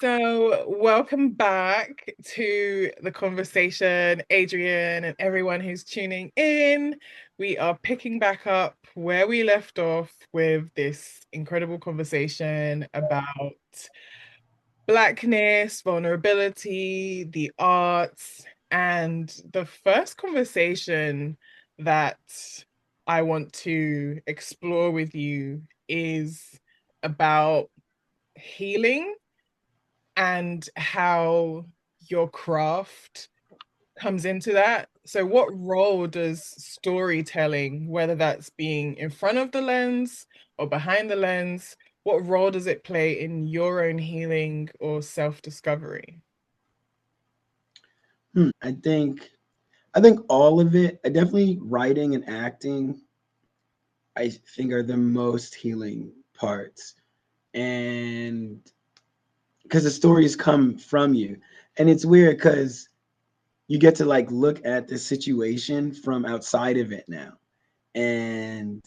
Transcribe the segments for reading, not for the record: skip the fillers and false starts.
So, welcome back to the conversation, Adrian, and everyone who's tuning in. We are picking back up where we left off with this incredible conversation about Blackness, vulnerability, the arts. And the first conversation that I want to explore with you is about healing and how your craft comes into that. So, what role does storytelling, whether that's being in front of the lens or behind the lens, what role does it play in your own healing or self-discovery? I think all of it. I definitely writing and acting. I think are the most healing parts, and because the stories come from you, and it's weird because you get to like look at the situation from outside of it now, and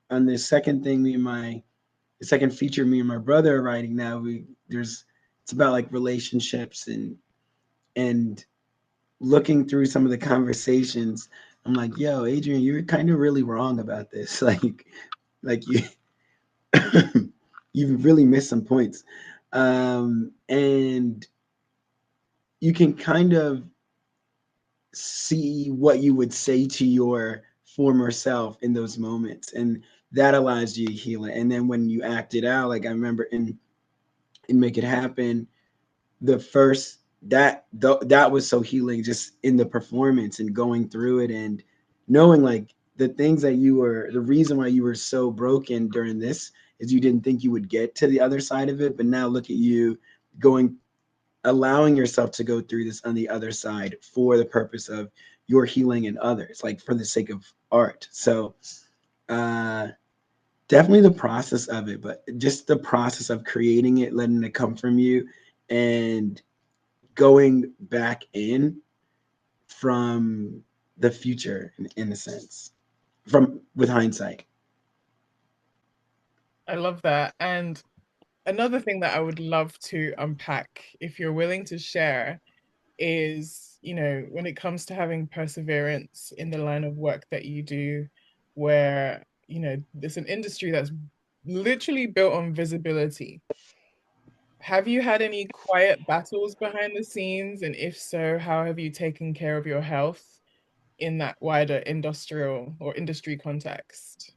on the second thing, the second feature me and my brother are writing now. It's about like relationships and looking through some of the conversations, I'm like, yo, Adrian, you're kind of really wrong about this. Like you, you've really missed some points. And you can kind of see what you would say to your former self in those moments. And that allows you to heal it. And then when you act it out, like I remember in Make It Happen, the first that was so healing just in the performance and going through it and knowing like the things that you were the reason why you were so broken during this is you didn't think you would get to the other side of it, but now look at you going, allowing yourself to go through this on the other side for the purpose of your healing and others, like for the sake of art. So uh definitely the process of it, but just the process of creating it, letting it come from you, and going back in from the future in a sense, from with hindsight. I love that. And another thing that I would love to unpack, if you're willing to share, is, when it comes to having perseverance in the line of work that you do, where, there's an industry that's literally built on visibility. Have you had any quiet battles behind the scenes? And if so, how have you taken care of your health in that wider industrial or industry context?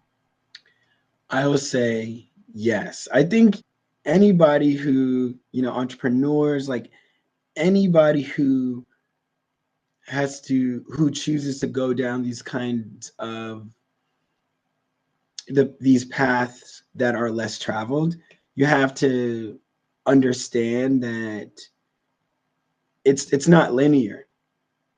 I will say yes. I think anybody who, entrepreneurs, like anybody who chooses to go down these kinds of these paths that are less traveled, you have to understand that it's not linear,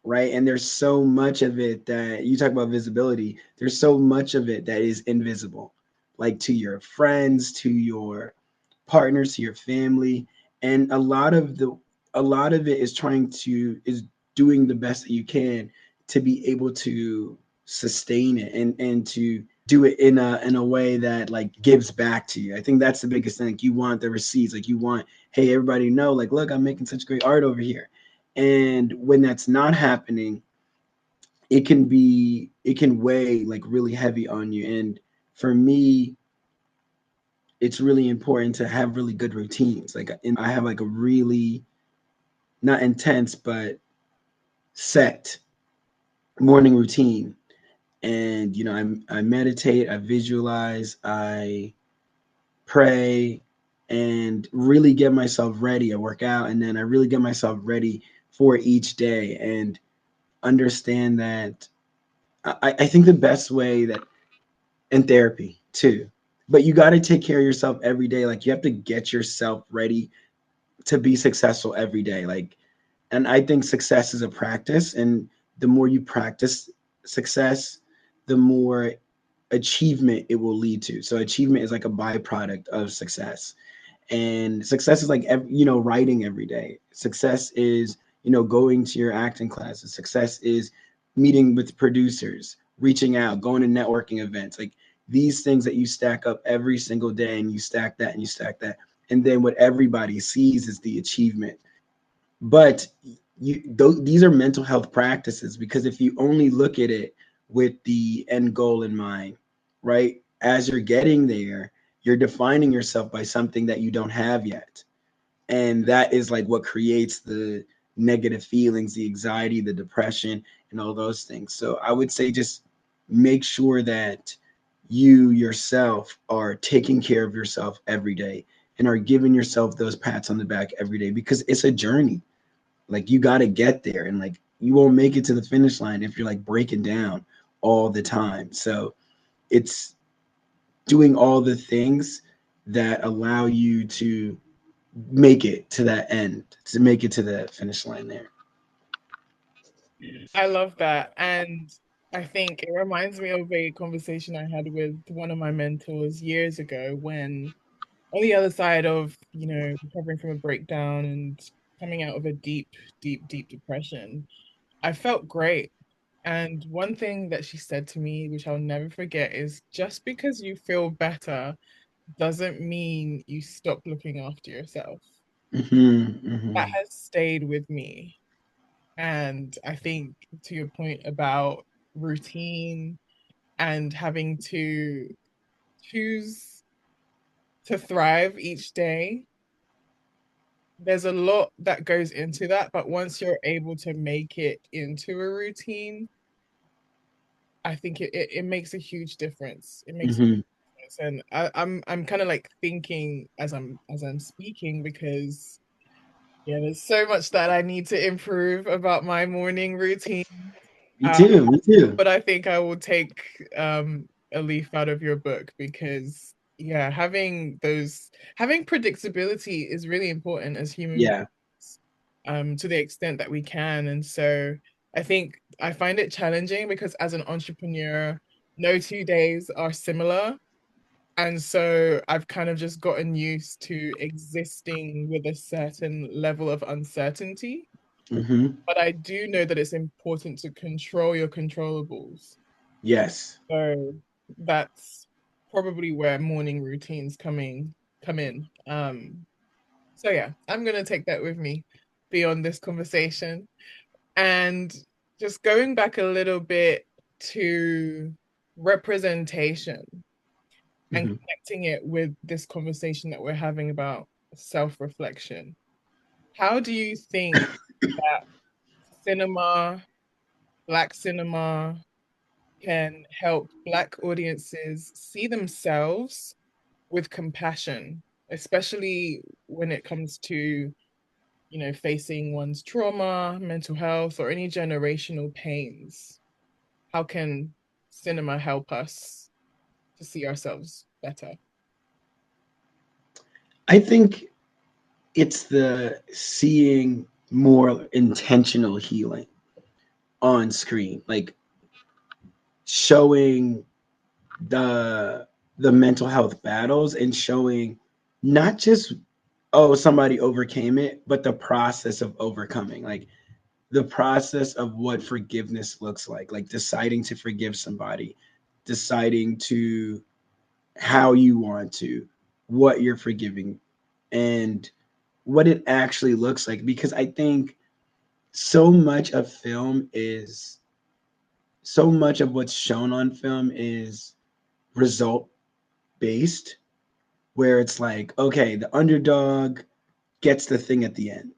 right? And there's so much of it that you talk about visibility. There's so much of it that is invisible, like to your friends, to your partners, to your family, and a lot of it is doing the best that you can to be able to sustain it and to do it in a way that like gives back to you. I think that's the biggest thing. Like you want the receipts, like you want, hey, everybody know, like, look, I'm making such great art over here. And when that's not happening, it can weigh like really heavy on you. And for me, it's really important to have really good routines. Like, and I have like a really not intense but set morning routine. And I meditate, I visualize, I pray, and really get myself ready. I work out, and then I really get myself ready for each day and understand that I think the best way that, and therapy too, but you got to take care of yourself every day. Like you have to get yourself ready to be successful every day. Like, and I think success is a practice, and the more you practice success, the more achievement it will lead to. So achievement is like a byproduct of success, and success is like writing every day. Success is going to your acting classes. Success is meeting with producers, reaching out, going to networking events. Like these things that you stack up every single day, and you stack that and you stack that, and then what everybody sees is the achievement. But these are mental health practices, because if you only look at it with the end goal in mind, right, as you're getting there, you're defining yourself by something that you don't have yet, and that is like what creates the negative feelings, the anxiety, the depression, and all those things. So I would say just make sure that you yourself are taking care of yourself every day and are giving yourself those pats on the back every day, because it's a journey. Like, you got to get there, and like, you won't make it to the finish line if you're like breaking down all the time. So it's doing all the things that allow you to make it to that end, to make it to the finish line there. I love that. And I think it reminds me of a conversation I had with one of my mentors years ago when on the other side of, recovering from a breakdown and coming out of a deep, deep, deep depression, I felt great. And one thing that she said to me, which I'll never forget, is just because you feel better doesn't mean you stop looking after yourself. Mm-hmm, That mm-hmm, has stayed with me. And I think to your point about routine and having to choose to thrive each day, there's a lot that goes into that. But once you're able to make it into a routine, I think it makes a huge difference. It makes a mm-hmm. difference. And I'm kind of like thinking as I'm speaking, because yeah, there's so much that I need to improve about my morning routine. Me too, me too. But I think I will take a leaf out of your book, because yeah, having predictability is really important as human Yeah. beings, to the extent that we can. And so I think I find it challenging because as an entrepreneur, no 2 days are similar. And so I've kind of just gotten used to existing with a certain level of uncertainty. Mm-hmm. But I do know that it's important to control your controllables. Yes. So that's probably where morning routines come in. So yeah, I'm gonna take that with me beyond this conversation. And just going back a little bit to representation and Mm-hmm. connecting it with this conversation that we're having about self-reflection. How do you think that cinema, Black cinema, can help Black audiences see themselves with compassion, especially when it comes to, facing one's trauma, mental health, or any generational pains? How can cinema help us to see ourselves better? I think it's the seeing more intentional healing on screen, like showing the the mental health battles, and showing not just, oh, somebody overcame it, but the process of overcoming, like the process of what forgiveness looks like deciding to forgive somebody, deciding to how you want to, what you're forgiving, and what it actually looks like. Because I think so much of film is so much of what's shown on film is result based, where it's like, okay, the underdog gets the thing at the end,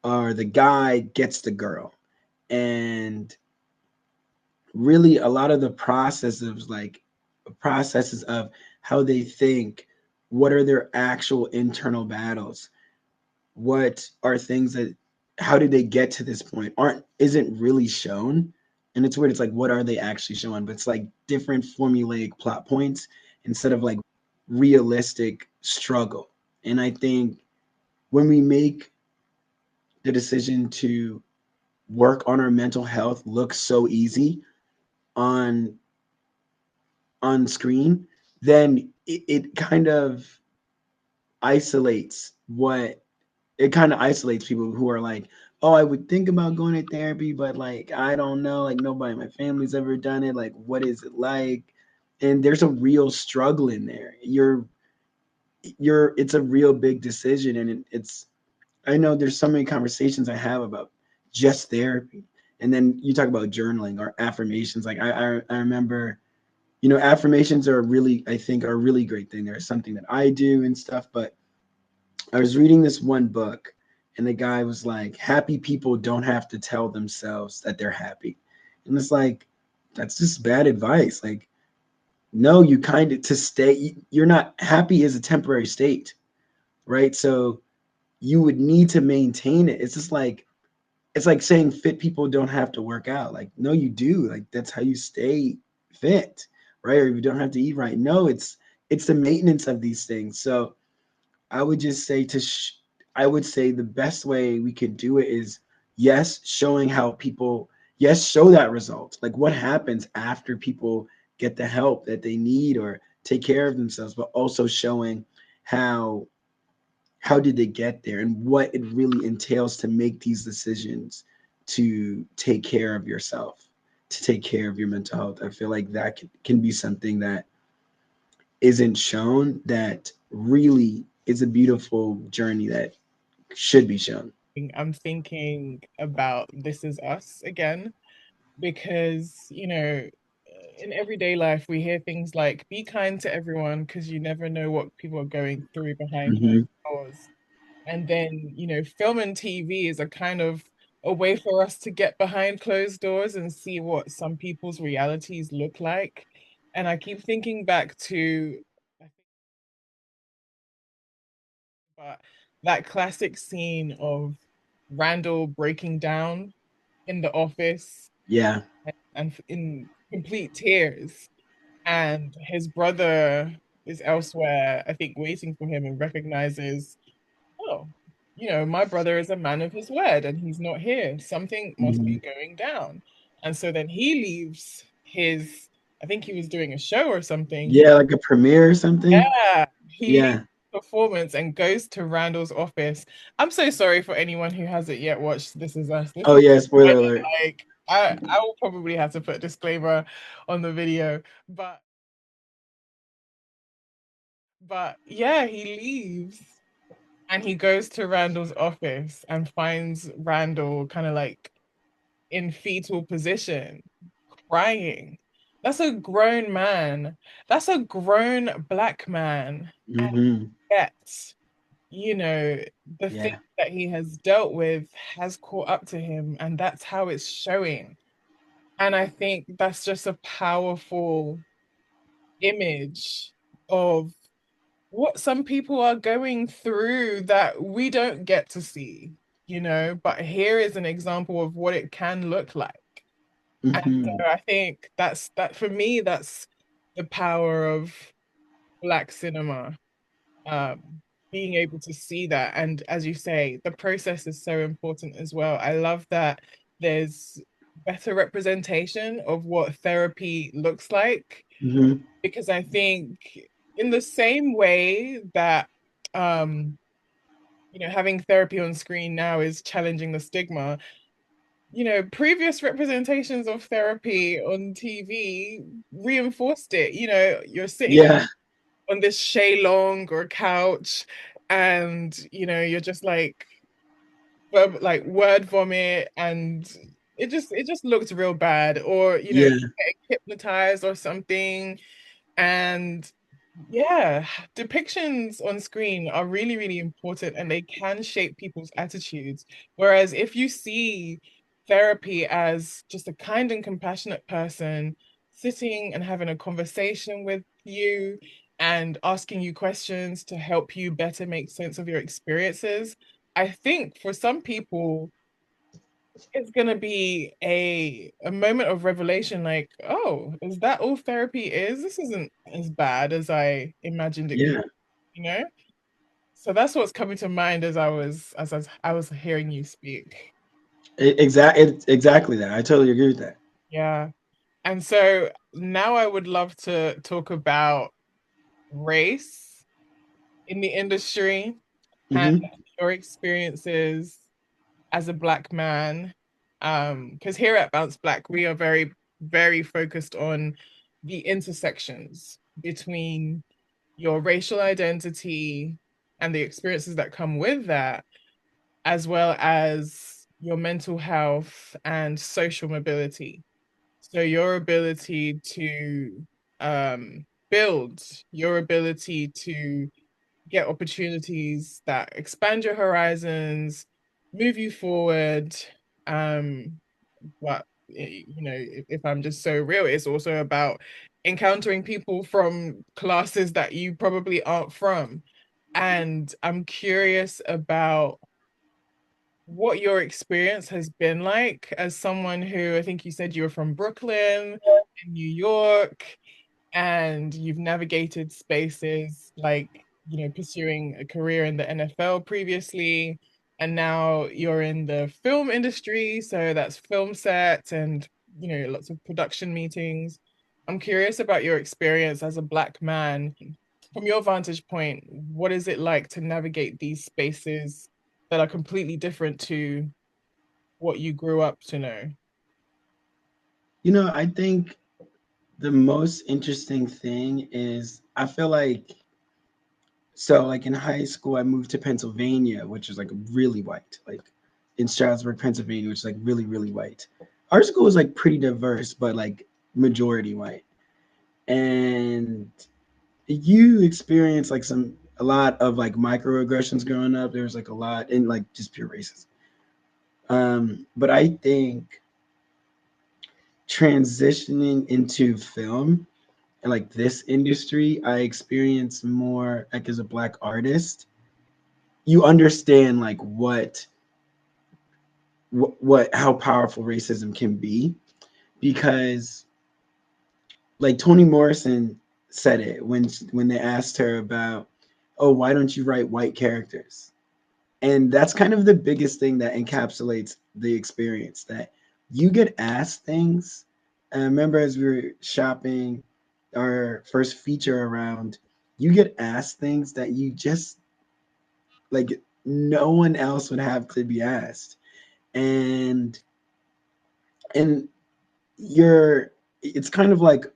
or the guy gets the girl. And really, a lot of the processes of how they think, what are their actual internal battles, what are things that, how did they get to this point, aren't isn't really shown. And it's weird, it's like, what are they actually showing? But it's like different formulaic plot points instead of like realistic struggle. And I think when we make the decision to work on our mental health look so easy on screen, then it kind of isolates what it kind of isolates people who are like, oh, I would think about going to therapy, but like, I don't know, like nobody in my family's ever done it. Like, what is it like? And there's a real struggle in there. it's a real big decision, and it's I know there's so many conversations I have about just therapy, and then you talk about journaling or affirmations. Like I remember, affirmations are really, I think, are a really great thing. They're something that I do and stuff. But I was reading this one book, and the guy was like, "Happy people don't have to tell themselves that they're happy," and it's like that's just bad advice. Like, no, you kind of to stay. You're not happy is a temporary state, right? So you would need to maintain it. It's like saying fit people don't have to work out. Like, no, you do. Like, that's how you stay fit, right? Or you don't have to eat right. No, it's the maintenance of these things. So I would just say I would say the best way we could do it is, yes, showing how people, yes, show that result. Like what happens after people get the help that they need or take care of themselves, but also showing how did they get there and what it really entails to make these decisions to take care of yourself, to take care of your mental health. I feel like that can be something that isn't shown, that really is a beautiful journey that should be shown. I'm thinking about This Is Us again because, in everyday life, we hear things like be kind to everyone because you never know what people are going through behind closed Hmm. doors. And then, film and TV is a kind of a way for us to get behind closed doors and see what some people's realities look like. And I keep thinking back to, I think, but that classic scene of Randall breaking down in the office Yeah. and in complete tears, and his brother is elsewhere, I think, waiting for him and recognizes, oh, my brother is a man of his word and he's not here. Something must Hmm. be going down. And so then he leaves I think he was doing a show or something. Yeah, like a premiere or something. He leaves Yeah. performance and goes to Randall's office. I'm so sorry for anyone who hasn't yet watched This Is Us. This Oh is yeah, kind spoiler of alert. like, I will probably have to put a disclaimer on the video, but yeah, he leaves and he goes to Randall's office and finds Randall kind of like in fetal position, crying. That's a grown man. That's a grown black man. And Hmm. yet, you know, the thing Yeah. that he has dealt with has caught up to him, and that's how it's showing. And I think that's just a powerful image of what some people are going through that we don't get to see, but here is an example of what it can look like. And so Hmm. I think that for me, that's the power of Black cinema, being able to see that. And as you say, the process is so important as well. I love that there's better representation of what therapy looks like, Hmm. because I think in the same way that having therapy on screen now is challenging the stigma, previous representations of therapy on TV reinforced it. You're sitting Yeah. on this shay-long or couch and you're just like word vomit, and it just looked real bad, or Yeah. getting hypnotized or something. And yeah, depictions on screen are really, really important and they can shape people's attitudes. Whereas if you see therapy as just a kind and compassionate person sitting and having a conversation with you and asking you questions to help you better make sense of your experiences, I think for some people, it's gonna be a moment of revelation, like, oh, is that all therapy is? This isn't as bad as I imagined it could, Yeah. you know? So that's what's coming to mind as I was hearing you speak. Exactly that. I totally agree with that. Yeah. And so now I would love to talk about race in the industry and Hmm. your experiences as a black man. Because here at Bounce Black, we are very, very focused on the intersections between, your racial identity and the experiences that come with that, as well as your mental health and social mobility. So your ability to build, your ability to get opportunities that expand your horizons, move you forward. But if I'm just so real, it's also about encountering people from classes that you probably aren't from. And I'm curious about what your experience has been like as someone who, I think you said you were from Brooklyn in New York, and you've navigated spaces like, pursuing a career in the NFL previously, and now you're in the film industry, so that's film sets and, lots of production meetings. I'm curious about your experience as a Black man. From your vantage point, what is it like to navigate these spaces that are completely different to what you grew up to know? I think the most interesting thing is I feel like so like in high school I moved to Pennsylvania, which is like really white, like in Stroudsburg, Pennsylvania, which is like really, really white. Our school is like pretty diverse, but like majority white. And you experience like a lot of like microaggressions growing up. There was like a lot in like just pure racism. But I think transitioning into film and like this industry, I experience more like as a Black artist. You understand like what how powerful racism can be, because like Toni Morrison said it when they asked her about, oh, why don't you write white characters? And that's kind of the biggest thing that encapsulates the experience, that you get asked things. And I remember as we were shopping our first feature around, you get asked things that you just like no one else would have to be asked. And and you're it's kind of like,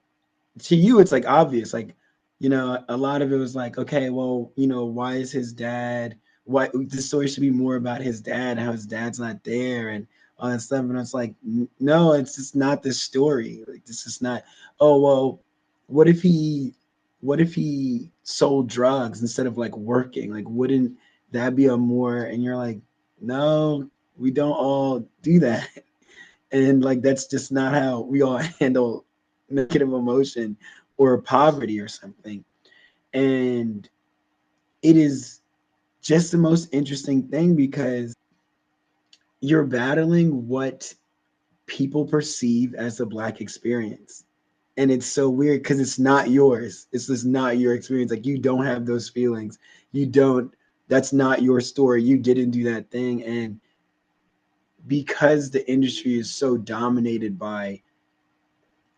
to you it's like obvious, like a lot of it was like, okay, well, why is his dad, why the story should be more about his dad, how his dad's not there and all that stuff. And it's like, no, it's just not this story. Like, this is not, oh well, what if he what if he sold drugs instead of like working? Like, wouldn't that be a more, and you're like, no, we don't all do that. And like that's just not how we all handle negative emotion or poverty or something. And it is just the most interesting thing because you're battling what people perceive as the Black experience. And it's so weird because it's not yours. It's just not your experience. Like, you don't have those feelings. You don't, that's not your story. You didn't do that thing. And because the industry is so dominated by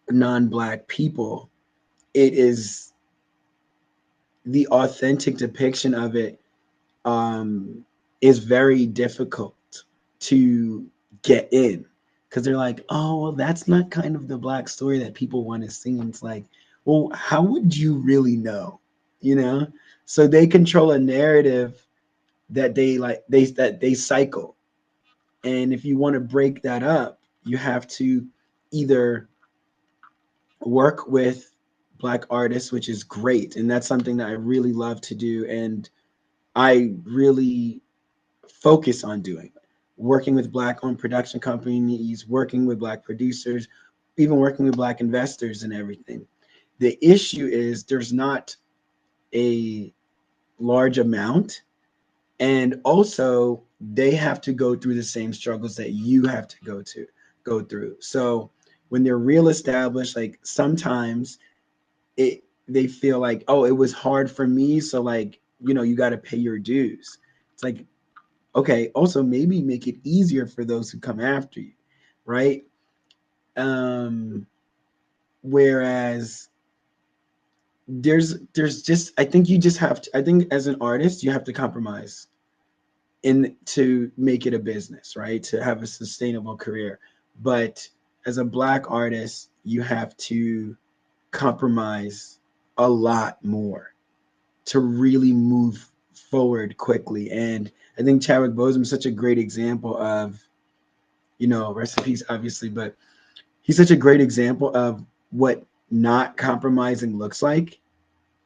non-Black people, it is the authentic depiction of it, is very difficult to get in, because they're like, oh, well, that's not kind of the Black story that people want to see. And it's like, well, how would you really know? You know? So they control a narrative that they cycle. And if you want to break that up, you have to either work with Black artists, which is great. And that's something that I really love to do. And I really focus on doing, working with Black owned production companies, working with Black producers, even working with Black investors and everything. The issue is there's not a large amount. And also they have to go through the same struggles that you have to go through. So when they're real established, like sometimes they feel like, oh, it was hard for me, so like, you got to pay your dues. It's like, okay, also maybe make it easier for those who come after you, right? um Whereas there's just, I think you just have to, I think as an artist you have to compromise in to make it a business, right, to have a sustainable career. But as a Black artist you have to compromise a lot more. to really move forward quickly. And I think Chadwick Boseman is such a great example of, rest in peace, obviously, but he's such a great example of what not compromising looks like,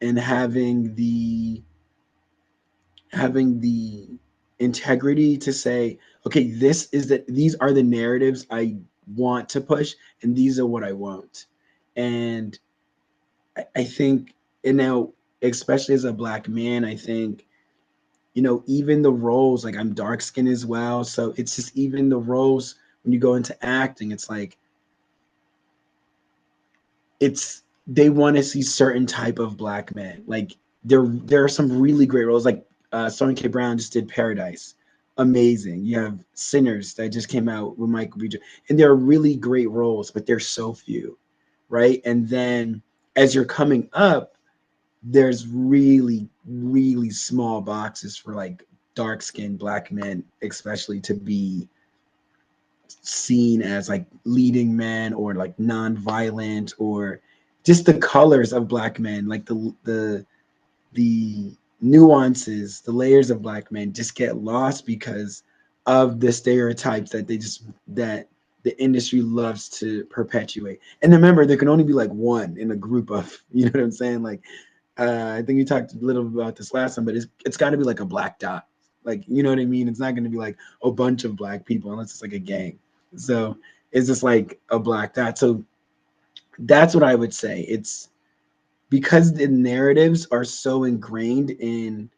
and having the integrity to say, okay, these are the narratives I want to push, and these are what I won't. And I think, and now, especially as a Black man, I think, even the roles, like I'm dark skinned as well. So it's just even the roles when you go into acting, it's like, they want to see certain type of Black men. Like there are some really great roles, like Sterling K. Brown just did Paradise. Amazing. You have Sinners that just came out with Michael B. And there are really great roles, but there's so few, right? And then as you're coming up, there's really, really small boxes for like dark skinned Black men, especially to be seen as like leading men or like non-violent, or just the colors of Black men, like the nuances, the layers of Black men just get lost because of the stereotypes that the industry loves to perpetuate. And remember, there can only be like one in a group of, you know what I'm saying? Like, I think you talked a little bit about this last time, but it's got to be like a black dot. Like, you know what I mean? It's not going to be like a bunch of Black people unless it's like a gang. So it's just like a black dot. So that's what I would say. It's because the narratives are so ingrained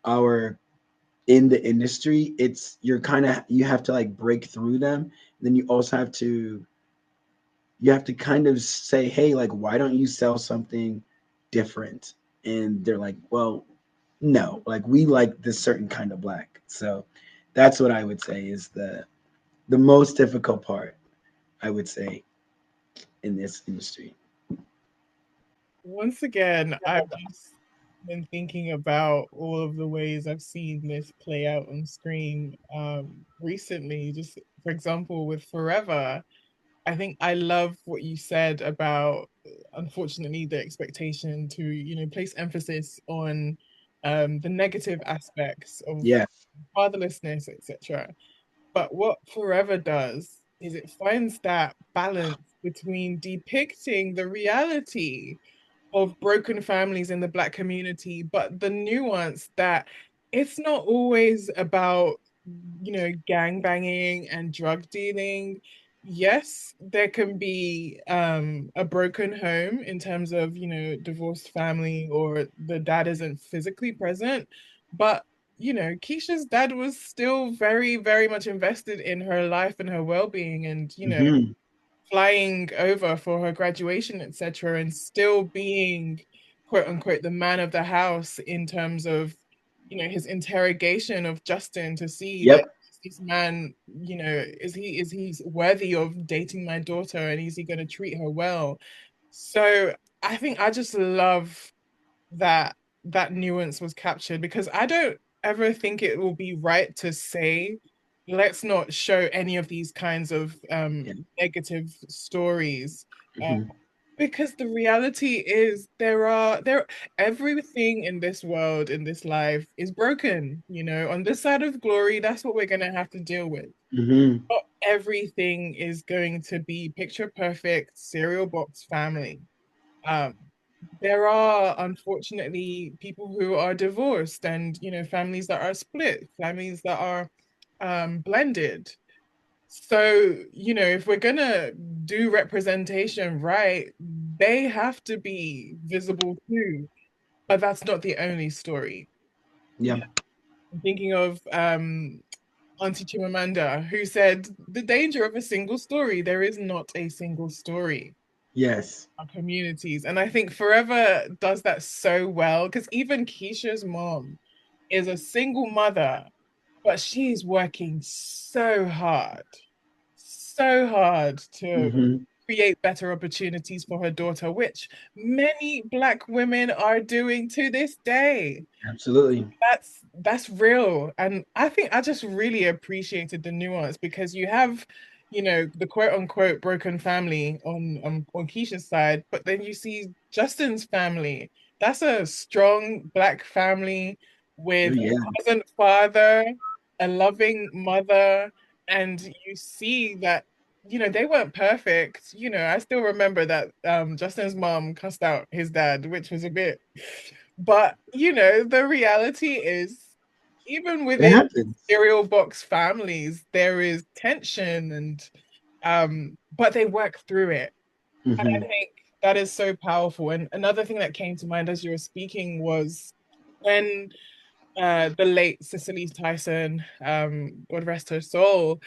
our in the industry. It's you have to like break through them. And then you have to kind of say, hey, like, why don't you sell something different? And they're like, well, no, like we like this certain kind of Black. So that's what I would say is the most difficult part, I would say, in this industry. Once again, I've just been thinking about all of the ways I've seen this play out on screen recently. Just for example, with Forever, I think I love what you said about, unfortunately, the expectation to, place emphasis on the negative aspects of Yeah. fatherlessness, etc. But what Forever does is it finds that balance between depicting the reality of broken families in the Black community, but the nuance that it's not always about, gang banging and drug dealing. Yes, there can be a broken home in terms of, divorced family or the dad isn't physically present, but Keisha's dad was still very, very much invested in her life and her well-being and, Hmm. flying over for her graduation, etc., and still being quote unquote the man of the house in terms of, his interrogation of Justin to see that Yep. this man, is he worthy of dating my daughter and is he going to treat her well? So I think I just love that that nuance was captured because I don't ever think it will be right to say, let's not show any of these kinds of Yeah. negative stories. Uh, Hmm. because the reality is there everything in this world, in this life is broken, on this side of glory, that's what we're gonna have to deal with. Hmm. Not everything is going to be picture perfect cereal box family. um, there are unfortunately people who are divorced and families that are split, families that are blended. So, if we're gonna do representation right, they have to be visible too. But that's not the only story. Yeah. I'm thinking of Auntie Chimamanda, who said, the danger of a single story, there is not a single story. Yes. Our communities. And I think Forever does that so well because even Keisha's mom is a single mother, but she's working so hard to Hmm. create better opportunities for her daughter, which many Black women are doing to this day. Absolutely. That's real. And I think I just really appreciated the nuance because you have, the quote unquote broken family on Keisha's side, but then you see Justin's family that's a strong Black family Oh with a yeah, present father, a loving mother, and you see that, they weren't perfect. I still remember that Justin's mom cussed out his dad, which was a bit, but the reality is, even it within happens. cereal box families, there is tension and but they work through it. And I Hmm. think that is so powerful. And another thing that came to mind as you were speaking was when the late Cicely Tyson, God rest her soul,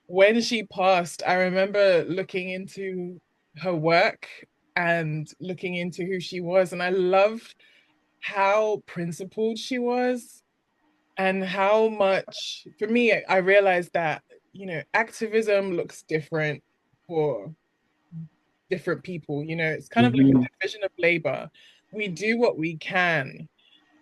when she passed, I remember looking into her work and looking into who she was. And I loved how principled she was and how much, for me, I realized that, activism looks different for different people. It's kind of like Hmm. a division of labor. We do what we can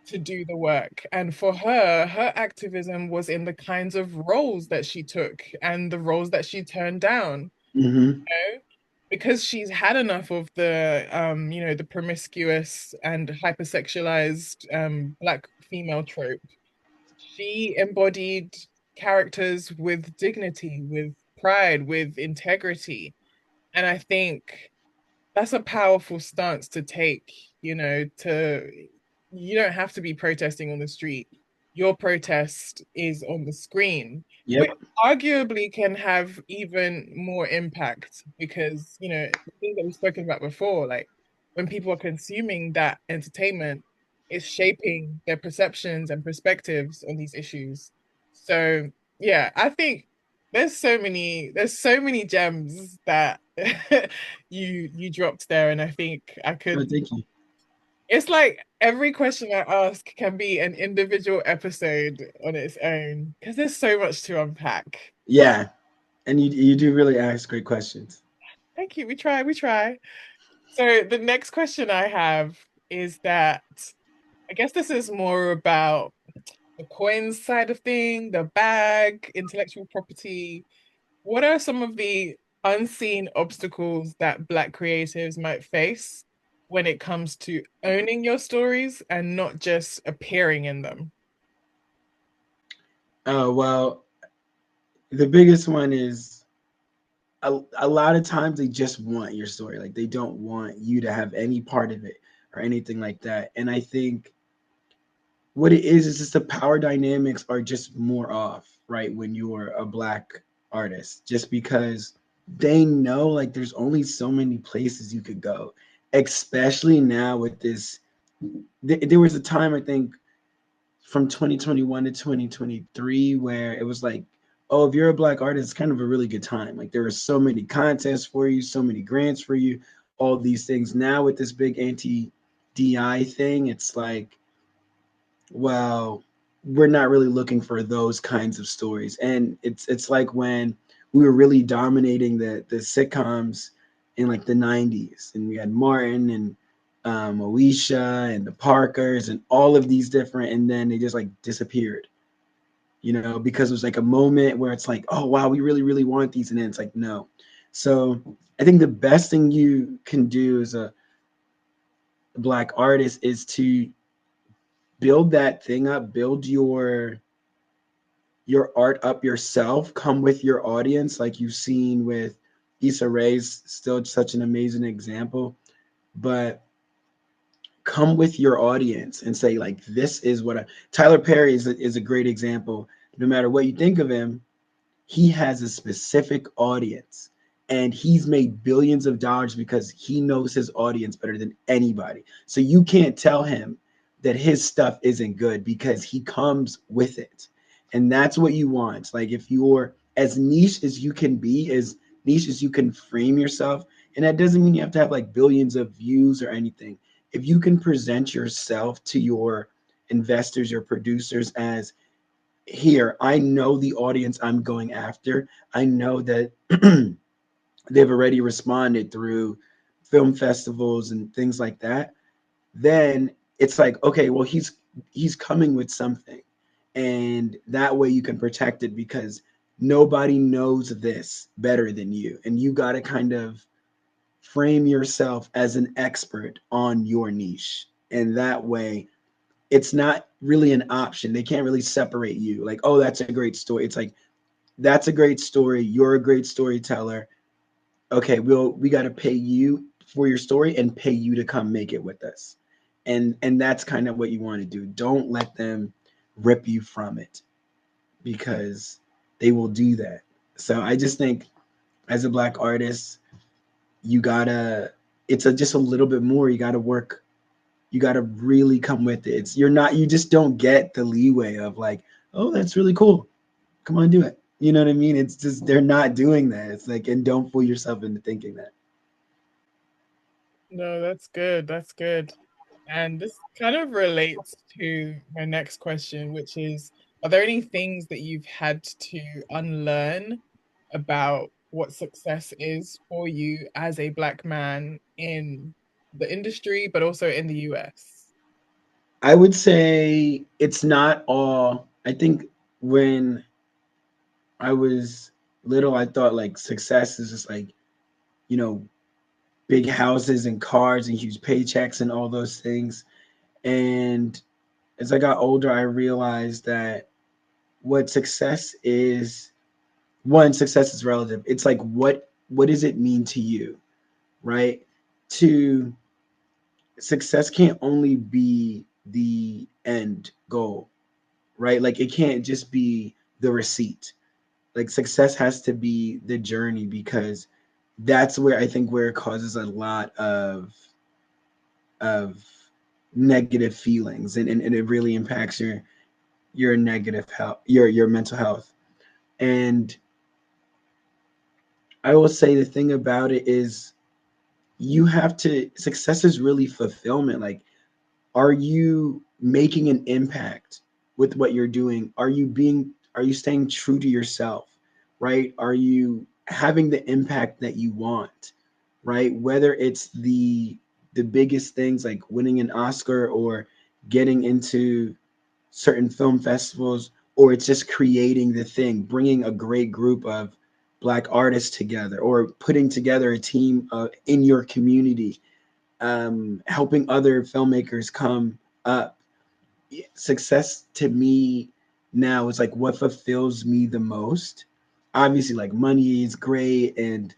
to do the work. And for her, her activism was in the kinds of roles that she took and the roles that she turned down, Hmm. you know? Because she's had enough of the promiscuous and hypersexualized Black female trope. She embodied characters with dignity, with pride, with integrity. And I think that's a powerful stance to take, you don't have to be protesting on the street. Your protest is on the screen, which Yep. arguably can have even more impact because, the thing that we've spoken about before, like when people are consuming that entertainment, it's shaping their perceptions and perspectives on these issues. So yeah, I think there's so many gems that you dropped there, and I think I Oh, could. thank you. It's like every question I ask can be an individual episode on its own because there's so much to unpack. Yeah, and you do really ask great questions. Thank you. We try, we try. So the next question I have is that I guess this is more about the coins side of thing, the bag, intellectual property. What are some of the unseen obstacles that Black creatives might face when it comes to owning your stories and not just appearing in them? Oh well, the biggest one is a lot of times they just want your story. Like they don't want you to have any part of it or anything like that. And I think what it is just the power dynamics are just more off, right? When you're a Black artist, just because they know like there's only so many places you could go, especially now with this. There was a time I think from 2021 to 2023 where it was like, oh, if you're a Black artist, it's kind of a really good time. Like there were so many contests for you, so many grants for you, all these things. Now with this big anti DI thing, it's like, well, we're not really looking for those kinds of stories. And it's like when we were really dominating the sitcoms in like the 90s, and we had Martin and Alicia and the Parkers and all of these different, and then they just like disappeared, because it was like a moment where it's like, oh wow, we really, really want these, and then it's like, no. So I think the best thing you can do as a Black artist is to build that thing up, build your art up yourself, come with your audience, like you've seen with Issa Rae's still such an amazing example, but come with your audience and say like, this is what Tyler Perry is a great example. No matter what you think of him, he has a specific audience, and he's made billions of dollars because he knows his audience better than anybody. So you can't tell him that his stuff isn't good because he comes with it. And that's what you want. Like if you're as niche as you can be, as niche as you can frame yourself, and that doesn't mean you have to have like billions of views or anything. If you can present yourself to your investors, your producers as, here, I know the audience I'm going after. I know that they've already responded through film festivals and things like that. Then it's like, okay, well, he's coming with something, and that way you can protect it because nobody knows this better than you, and you got to kind of frame yourself as an expert on your niche. And that way, it's not really an option. They can't really separate you. Like, oh, that's a great story. It's like, that's a great story. You're a great storyteller. Okay, we got to pay you for your story and pay you to come make it with us. And that's kind of what you want to do. Don't let them rip you from it, because they will do that. So I just think, as a Black artist, you gotta, it's just a little bit more. You gotta work. You gotta really come with it. It's, you're not, you just don't get the leeway of like, oh, that's really cool. Come on, do it. You know what I mean? It's just, they're not doing that. It's like, and don't fool yourself into thinking that. No, that's good. That's good. And this kind of relates to my next question, which is, are there any things that you've had to unlearn about what success is for you as a Black man in the industry, but also in the US? I would say it's not all. I think when I was little, I thought like success is just like, you know, big houses and cars and huge paychecks and all those things. And as I got older, I realized that what success is, one, success is relative. It's like, what does it mean to you, right? Two, success can't only be the end goal, right? Like, it can't just be the receipt. Like, success has to be the journey, because that's where I think where it causes a lot of negative feelings, and it really impacts your negative health, your mental health. And I will say the thing about it is, you have to, success is really fulfillment. Like, are you making an impact with what you're doing? Are you staying true to yourself, right? Are you having the impact that you want, right? Whether it's the biggest things like winning an Oscar, or getting into certain film festivals, or it's just creating the thing, bringing a great group of Black artists together, or putting together a team in your community, helping other filmmakers come up. Success to me now is like, what fulfills me the most. Obviously, like, money is great, and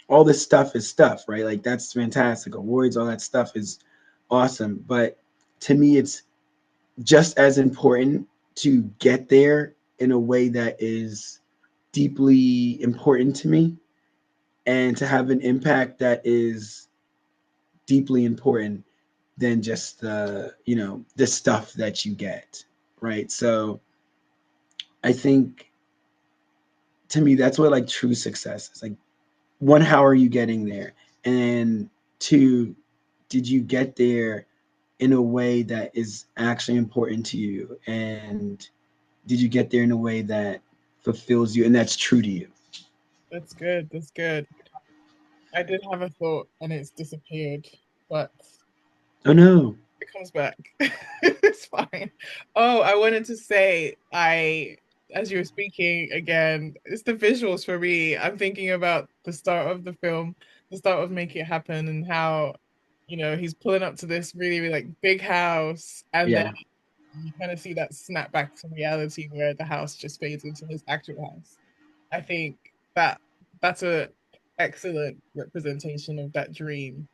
all this stuff is stuff, right? Like, that's fantastic. Awards, all that stuff is awesome. But to me, it's just as important to get there in a way that is deeply important to me, and to have an impact that is deeply important than just the stuff that you get, right? So I think, to me, that's what like true success is. Like, one, how are you getting there? And two, did you get there in a way that is actually important to you? And did you get there in a way that fulfills you and that's true to you? That's good. That's good. I did have a thought and it's disappeared, but Oh no. it comes back. It's fine. Oh, I wanted to say, as you were speaking again, it's the visuals for me. I'm thinking about the start of the film, the start of Make It Happen, and how, he's pulling up to this really, really like big house, and then Yeah. you kind of see that snap back to reality where the house just fades into his actual house. I think that that's a excellent representation of that dream.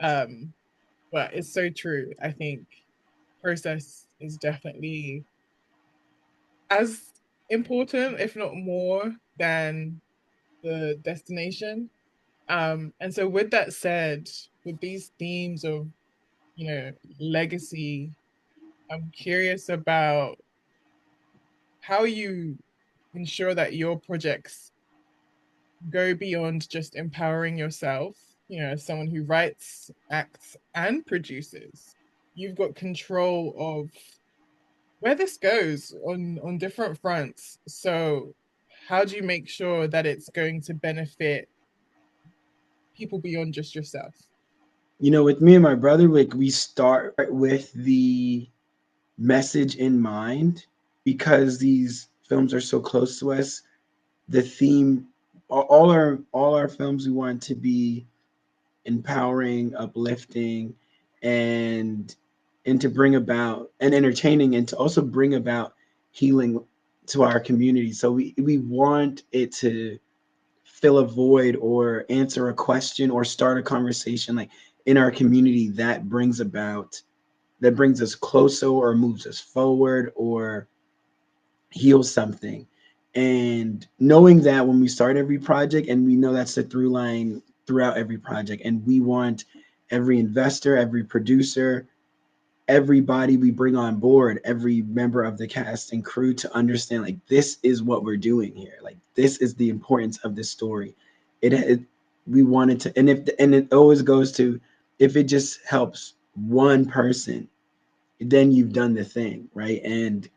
Um, but it's so true. I think process is definitely as important, if not more, than the destination. And so with that said, with these themes of, legacy, I'm curious about how you ensure that your projects go beyond just empowering yourself, as someone who writes, acts, and produces. You've got control of where this goes on different fronts. So how do you make sure that it's going to benefit people beyond just yourself? With me and my brother, like, we start with the message in mind, because these films are so close to us. The theme, all our films, we want to be empowering, uplifting, and and to bring about and entertaining and to also bring about healing to our community. So we want it to fill a void or answer a question or start a conversation like in our community that brings us closer or moves us forward or heals something. And knowing that when we start every project, and we know that's the through line throughout every project, and we want every investor, every producer, everybody we bring on board, every member of the cast and crew to understand like this is what we're doing here. Like this is the importance of this story. It we wanted to, and it always goes to if it just helps one person, then you've done the thing, right? And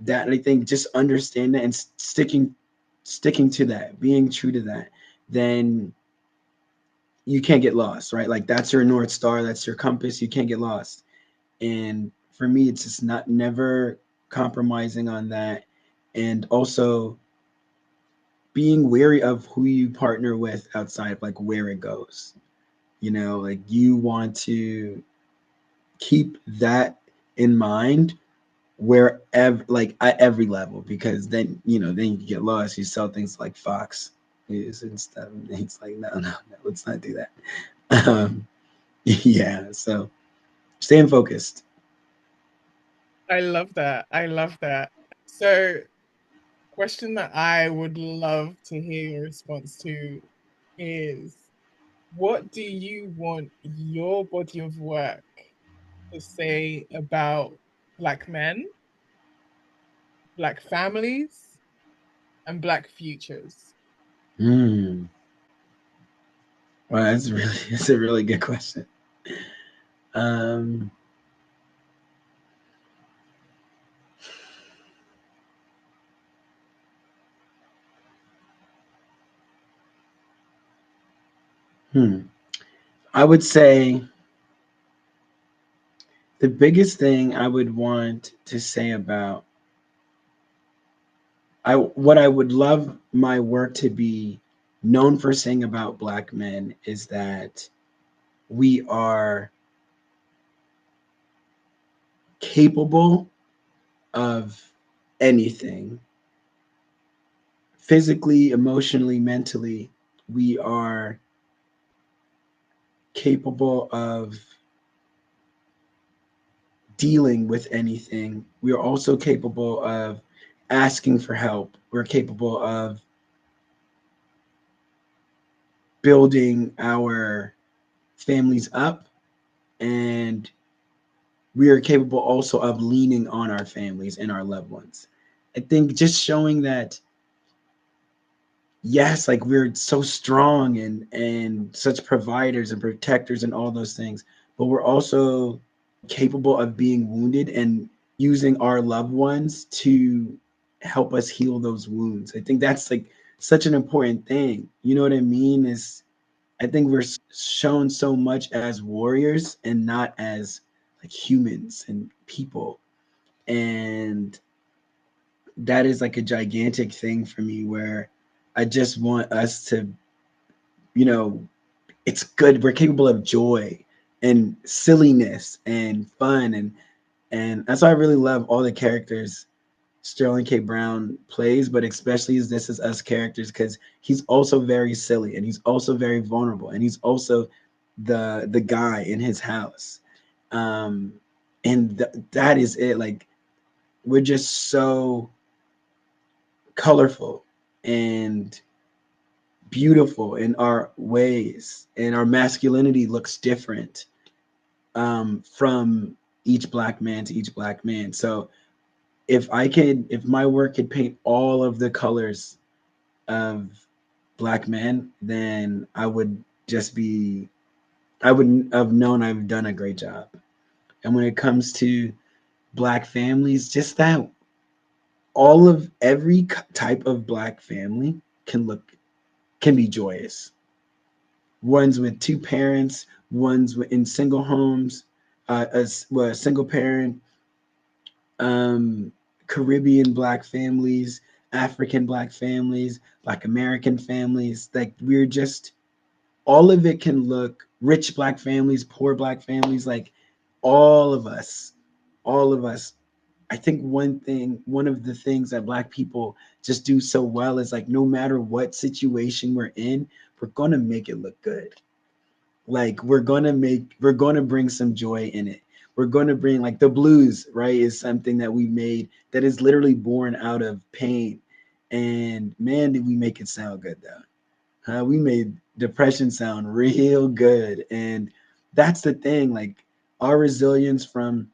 that I think just understand that and sticking to that, being true to that, then you can't get lost, right? Like that's your North Star, that's your compass. You can't get lost. And for me, it's just not never compromising on that. And also being wary of who you partner with outside of like where it goes. You know, like you want to keep that in mind wherever, like at every level, because then then you get lost. You sell things like Fox News and stuff, and it's like no, let's not do that. Yeah, so staying focused. I love that. I love that. So, question that I would love to hear your response to is, what do you want your body of work to say about Black men, Black families, and Black futures? Hmm. Well, that's really that's a really good question. Um, hmm. I would say the biggest thing I would want to say about what I would love my work to be known for saying about Black men is that we are capable of anything physically, emotionally, mentally. We are capable of dealing with anything. We are also capable of asking for help. We're capable of building our families up, and we are capable also of leaning on our families and our loved ones. I think just showing that yes, like we're so strong and such providers and protectors and all those things, but we're also capable of being wounded and using our loved ones to help us heal those wounds. I think that's like such an important thing. You know what I mean? Is I think we're shown so much as warriors and not as like humans and people. And that is like a gigantic thing for me where I just want us to, you know, it's good. We're capable of joy and silliness and fun and that's why I really love all the characters Sterling K. Brown plays, but especially as This Is Us characters, because he's also very silly and he's also very vulnerable and he's also the guy in his house. Um, and that is it. Like we're just so colorful and beautiful in our ways, and our masculinity looks different from each black man to each black man. So if my work could paint all of the colors of black men, then I would have known I've done a great job. And when it comes to black families, just that all of every type of black family can be joyous. Ones with two parents, in single homes, a single parent, um, Caribbean black families, African black families, black American families. Like we're just all of it can look rich black families, poor black families. Like all of us, all of us. I think one of the things that Black people just do so well is like no matter what situation we're in, we're gonna make it look good. Like we're gonna bring some joy in it. We're gonna bring like the blues, right? Is something that we made that is literally born out of pain. And man, did we make it sound good though. We made depression sound real good. And that's the thing, like our resilience from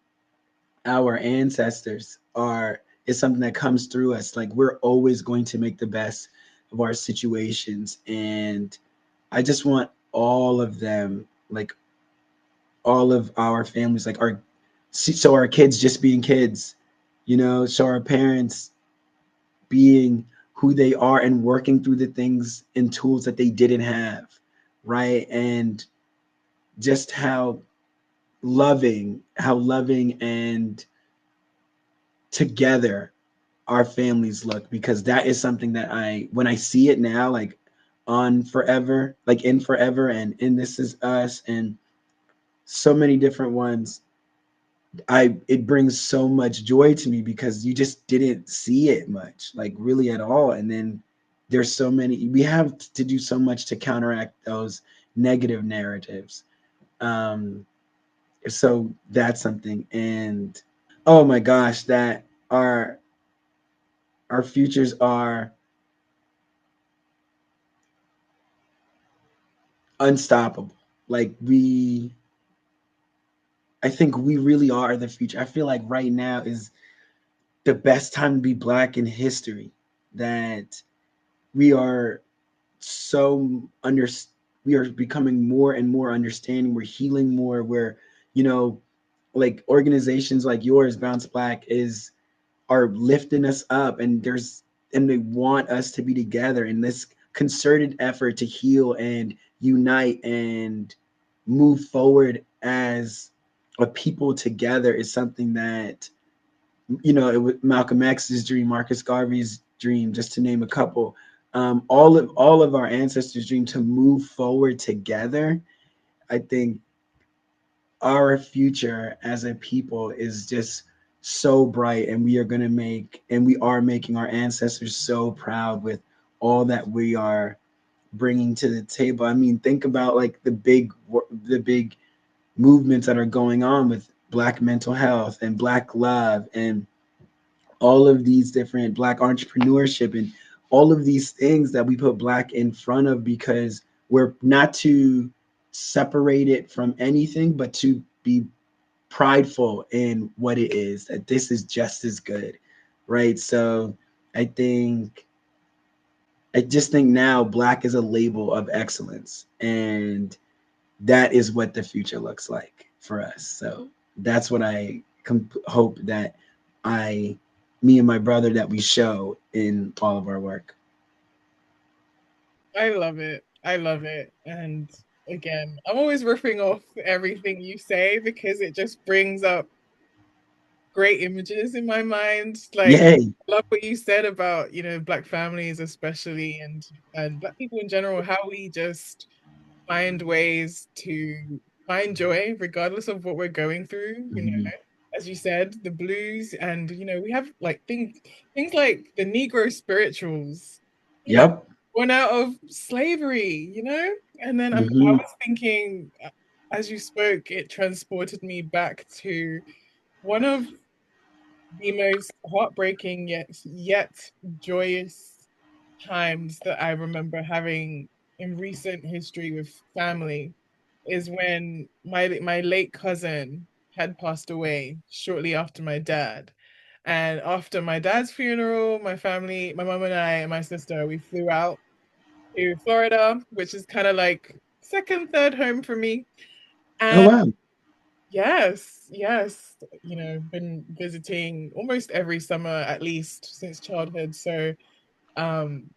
our ancestors are is something that comes through us. Like we're always going to make the best of our situations. And I just want all of them, like all of our families, like our so our kids just being kids, you know, so our parents being who they are and working through the things and tools that they didn't have, right? And just how loving and together our families look, because that is something that when I see it now, like on Forever, like in Forever and in This Is Us and so many different ones, I it brings so much joy to me because you just didn't see it much, like really at all. And then there's so many, we have to do so much to counteract those negative narratives. Um, so that's something. And oh my gosh, that our futures are unstoppable. Like I think we really are the future. I feel like right now is the best time to be Black in history. That we are so under we are becoming more and more understanding. We're healing more. We're, you know, like organizations like yours, Bounce Black, is are lifting us up, and they want us to be together in this concerted effort to heal and unite and move forward as a people together is something that, you know, it was Malcolm X's dream, Marcus Garvey's dream, just to name a couple. All of our ancestors' dream to move forward together. I think our future as a people is just so bright, and we are making our ancestors so proud with all that we are bringing to the table. I mean, think about like the big movements that are going on with Black mental health and Black love and all of these different Black entrepreneurship and all of these things that we put Black in front of, because we're not to separate it from anything, but to be prideful in what it is, that this is just as good, right? So I think I just think now Black is a label of excellence, and that is what the future looks like for us. So that's what I hope that I me and my brother that we show in all of our work. I love it. I love it. And again, I'm always riffing off everything you say because it just brings up great images in my mind. Like, Yay. I love what you said about, Black families especially and Black people in general, how we just find ways to find joy regardless of what we're going through, Mhm. as you said, the blues, and we have like things like the Negro spirituals, you know, Yep. born out of slavery, and then I Hmm. was thinking, as you spoke, it transported me back to one of the most heartbreaking yet joyous times that I remember having in recent history with family is when my late cousin had passed away shortly after my dad. And after my dad's funeral, my family, my mom and I and my sister, we flew out to Florida, which is kind of like second, third home for me. Oh And wow. yes, yes, been visiting almost every summer at least since childhood. So um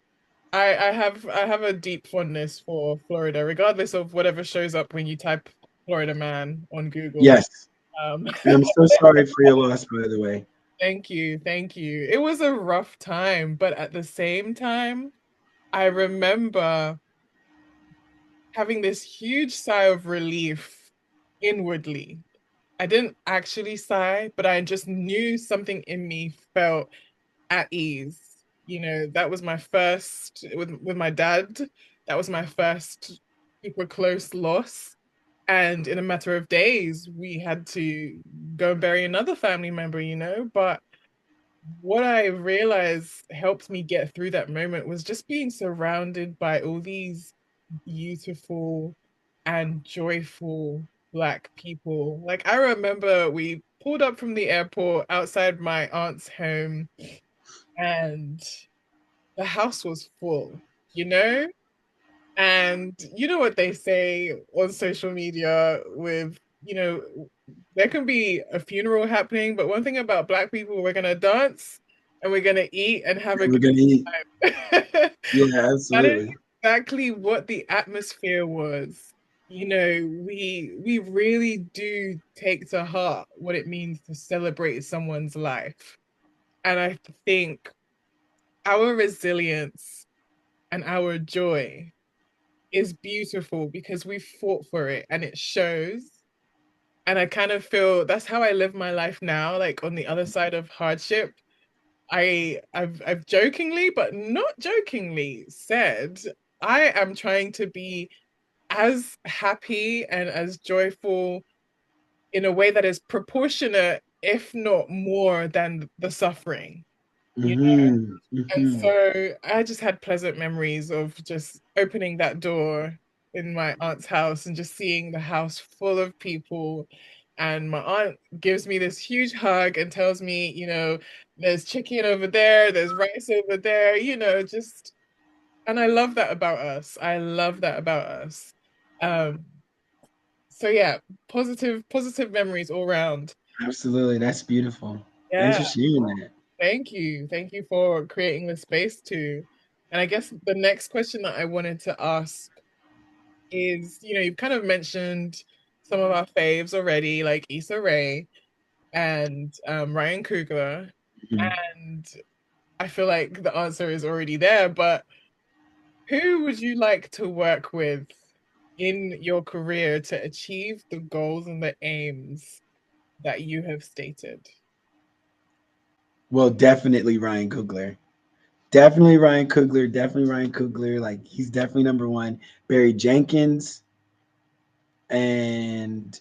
I have a deep fondness for Florida, regardless of whatever shows up when you type Florida man on Google. Yes. Um, I'm so sorry for your loss, by the way. thank you, thank you. It was a rough time, but at the same time, I remember having this huge sigh of relief inwardly I didn't actually sigh, but I just knew something in me felt at ease. You know, that was my first with my dad. That was my first super close loss. And in a matter of days, we had to go and bury another family member, you know. But what I realized helped me get through that moment was just being surrounded by all these beautiful and joyful Black people. Like, I remember we pulled up from the airport outside my aunt's home, and the house was full, you know? And you know what they say on social media with, there can be a funeral happening, but one thing about Black people, we're gonna dance and we're gonna eat and have a We're good gonna eat. time. Yeah, That is absolutely. exactly what the atmosphere was. You know, we really do take to heart what it means to celebrate someone's life. And I think our resilience and our joy is beautiful because we fought for it and it shows. And I kind of feel that's how I live my life now, like on the other side of hardship. I've jokingly, but not jokingly said, I am trying to be as happy and as joyful in a way that is proportionate, if not more than the suffering. You Mm-hmm. And Mm-hmm. so I just had pleasant memories of just opening that door in my aunt's house and just seeing the house full of people. And my aunt gives me this huge hug and tells me, there's chicken over there, there's rice over there, and I love that about us. I love that about us. Um, so yeah, positive memories all round. Absolutely. That's beautiful. Thanks Yeah. for sharing that. Thank you. Thank you for creating the space too. And I guess the next question that I wanted to ask is, you've kind of mentioned some of our faves already, like Issa Rae and Ryan Coogler. Mhm. And I feel like the answer is already there, but who would you like to work with in your career to achieve the goals and the aims that you have stated? Well, definitely Ryan Coogler. Definitely Ryan Coogler. Definitely Ryan Coogler. Like he's definitely number one. Barry Jenkins and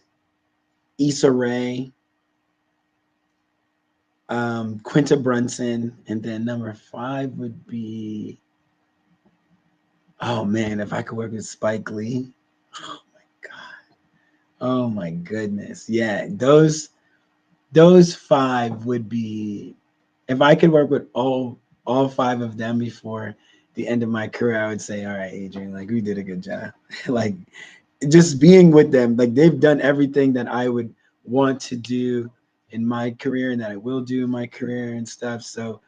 Issa Rae, Quinta Brunson, and then number five would be, oh man, if I could work with Spike Lee. Oh my god. Oh my goodness. Yeah, those five would be, if I could work with all five of them before the end of my career, I would say, all right, Adrian, like we did a good job. Like just being with them, like they've done everything that I would want to do in my career and that I will do in my career and stuff. So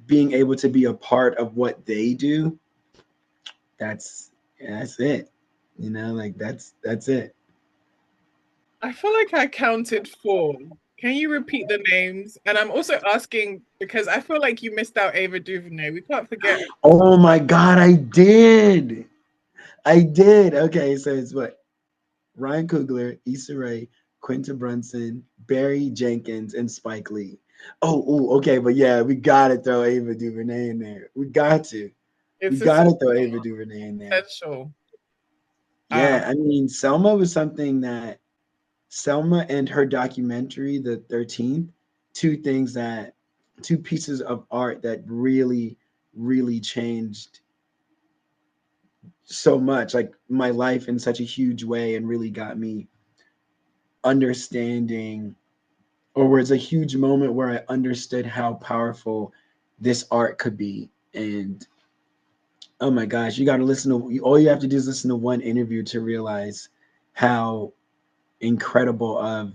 being able to be a part of what they do, that's that's it. You know, like that's it. I feel like I counted four. Can you repeat the names? And I'm also asking because I feel like you missed out Ava DuVernay. We can't forget. Oh my god, I did. I did. Okay, so it's what? Ryan Coogler, Issa Rae, Quinta Brunson, Barry Jenkins, and Spike Lee. Oh, ooh, okay, but yeah, we gotta throw Ava DuVernay in there. We got to. We It's gotta throw Ava DuVernay in there. essential. Yeah, I mean, Selma was something that Selma and her documentary, The 13th, two things that, two pieces of art that really, really changed so much, like my life in such a huge way, and really got me understanding, or was a huge moment where I understood how powerful this art could be. And oh my gosh, you got to listen to, all you have to do is listen to one interview to realize how incredible of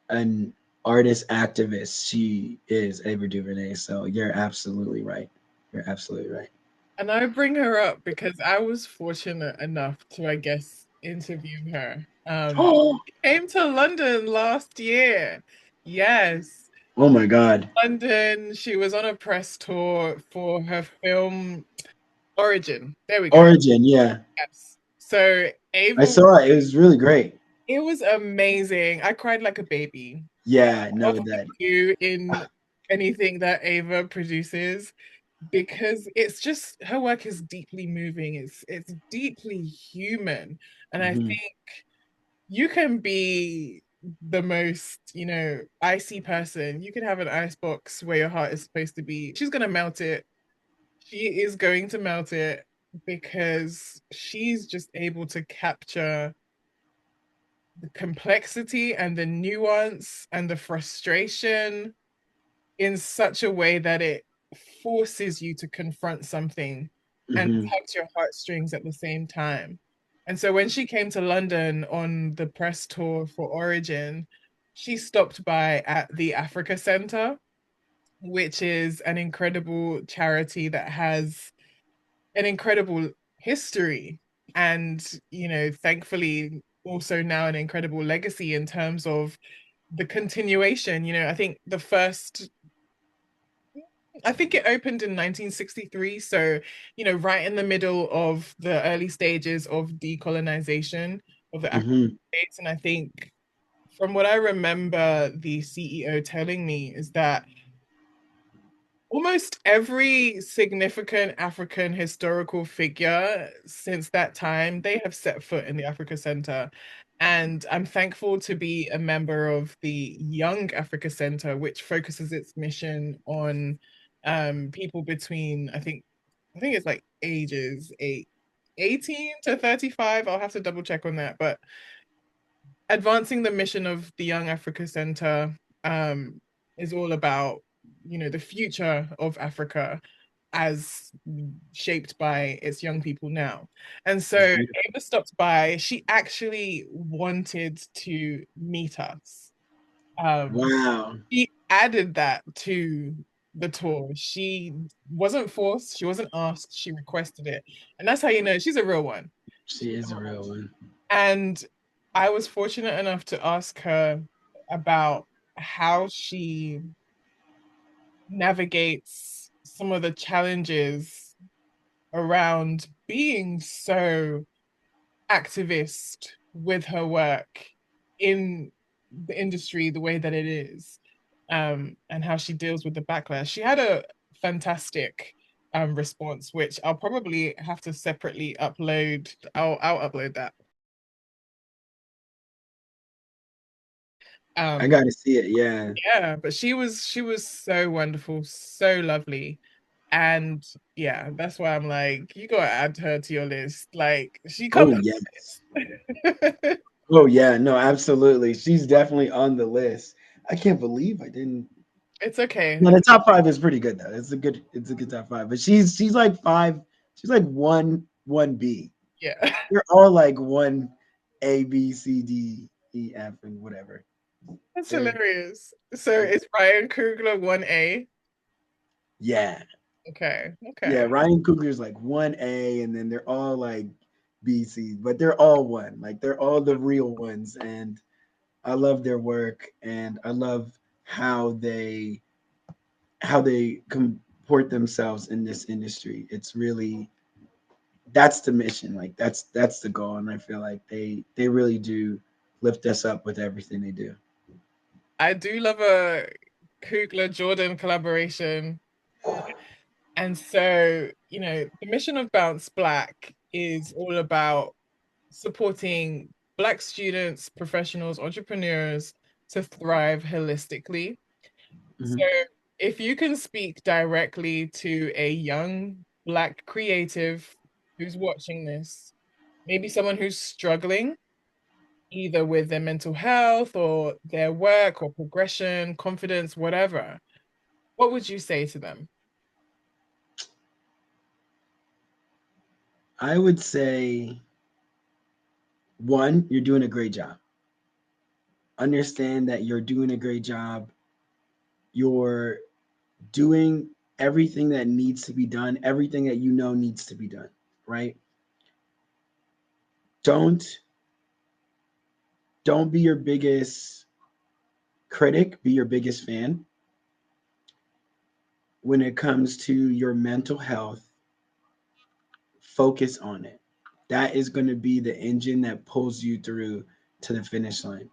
an artist activist she is, Ava DuVernay. So you're absolutely right. You're absolutely right. And I bring her up because I was fortunate enough to, I guess, interview her. Oh, She came to London last year. Yes, oh my God. London. She was on a press tour for her film Origin. There we go. Origin, yeah. Yes. So I Ava, saw it. It was really great. It was amazing. I cried like a baby. Yeah, I no, often that. do in anything that Ava produces because it's just her work is deeply moving. It's deeply human. And I Mhm. think you can be the most, icy person. You can have an ice box where your heart is supposed to be. She's gonna melt it. She is going to melt it because she's just able to capture the complexity and the nuance and the frustration in such a way that it forces you to confront something and Mhm. tugs your heartstrings at the same time. And so when she came to London on the press tour for Origin, she stopped by at the Africa Centre, which is an incredible charity that has an incredible history and, thankfully also now an incredible legacy in terms of the continuation. I think it opened in 1963. So, right in the middle of the early stages of decolonization of the African Mhm. states. And I think from what I remember, the CEO telling me is that almost every significant African historical figure since that time, they have set foot in the Africa Center. And I'm thankful to be a member of the Young Africa Center, which focuses its mission on people between, I think it's like ages 18 to 35. I'll have to double check on that. But advancing the mission of the Young Africa Center is all about, the future of Africa as shaped by its young people now. And so That's beautiful. Ava stopped by. She actually wanted to meet us. Um, Wow. she added that to the tour. She wasn't forced, she wasn't asked, she requested it. And that's how you know she's a real one. She is a real one. And I was fortunate enough to ask her about how she navigates some of the challenges around being so activist with her work in the industry the way that it is, and how she deals with the backlash. She had a fantastic response, which I'll probably have to separately upload. I'll upload that. I Um, gotta see it. Yeah. Yeah, but she was so wonderful, so lovely. And yeah, that's why I'm like, you gotta add her to your list. Like she comes Oh on yes. the list. Oh yeah. No, absolutely. She's definitely on the list. I can't believe I didn't. It's okay. No, the top five is pretty good though. It's a good top five. But she's like five. She's like one B. Yeah. They're all like one A B C D E F and whatever. That's They're hilarious. So it's Ryan Coogler 1A. yeah. Okay. Yeah, Okay. Ryan Coogler's like one A, and then they're all like B, C, but they're all one. Like they're all the real ones, and I love their work, and I love how they comport themselves in this industry. It's really that's the mission. Like that's the goal, and I feel like they really do lift us up with everything they do. I do love a Coogler Jordan collaboration. And so, the mission of Bounce Black is all about supporting Black students, professionals, entrepreneurs to thrive holistically. So, Mhm. if you can speak directly to a young Black creative who's watching this, maybe someone who's struggling either with their mental health or their work or progression, confidence, whatever, what would you say to them? I would say one, you're doing a great job. Understand that you're doing a great job. You're doing everything that needs to be done, everything that you know needs to be done, right? Don't don't be your biggest critic, be your biggest fan when it comes to your mental health. Focus on it. That is going to be the engine that pulls you through to the finish line.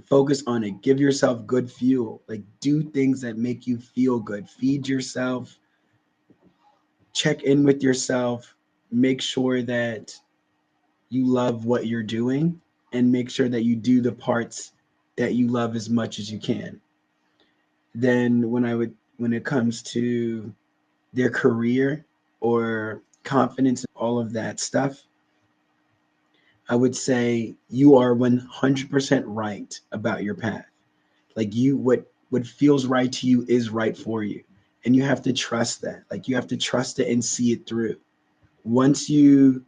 Focus on it. Give yourself good fuel. Like, do things that make you feel good. Feed yourself. Check in with yourself. Make sure that you love what you're doing, and make sure that you do the parts that you love as much as you can. Then when it comes to their career or confidence, all of that stuff, I would say you are 100% right about your path. Like, what feels right to you is right for you. And you have to trust that. Like, you have to trust it and see it through. Once you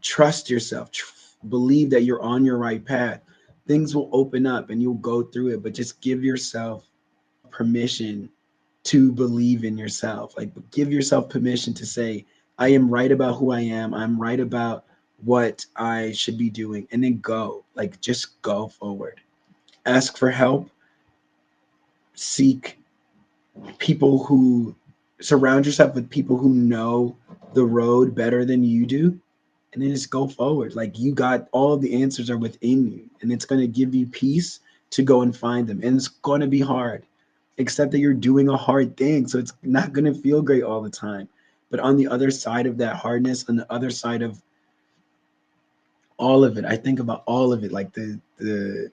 trust yourself, believe that you're on your right path, things will open up and you'll go through it. But just give yourself permission to believe in yourself. Like, give yourself permission to say, I am right about who I am. I'm right about what I should be doing. And then go. Like, just go forward. Ask for help. Seek people who surround yourself with people who know the road better than you do, and then just go forward. Like, you got all the answers are within you, and it's going to give you peace to go and find them. And it's going to be hard, except that you're doing a hard thing, so it's not going to feel great all the time. But on the other side of that hardness, on the other side of all of it, I think about all of it, like the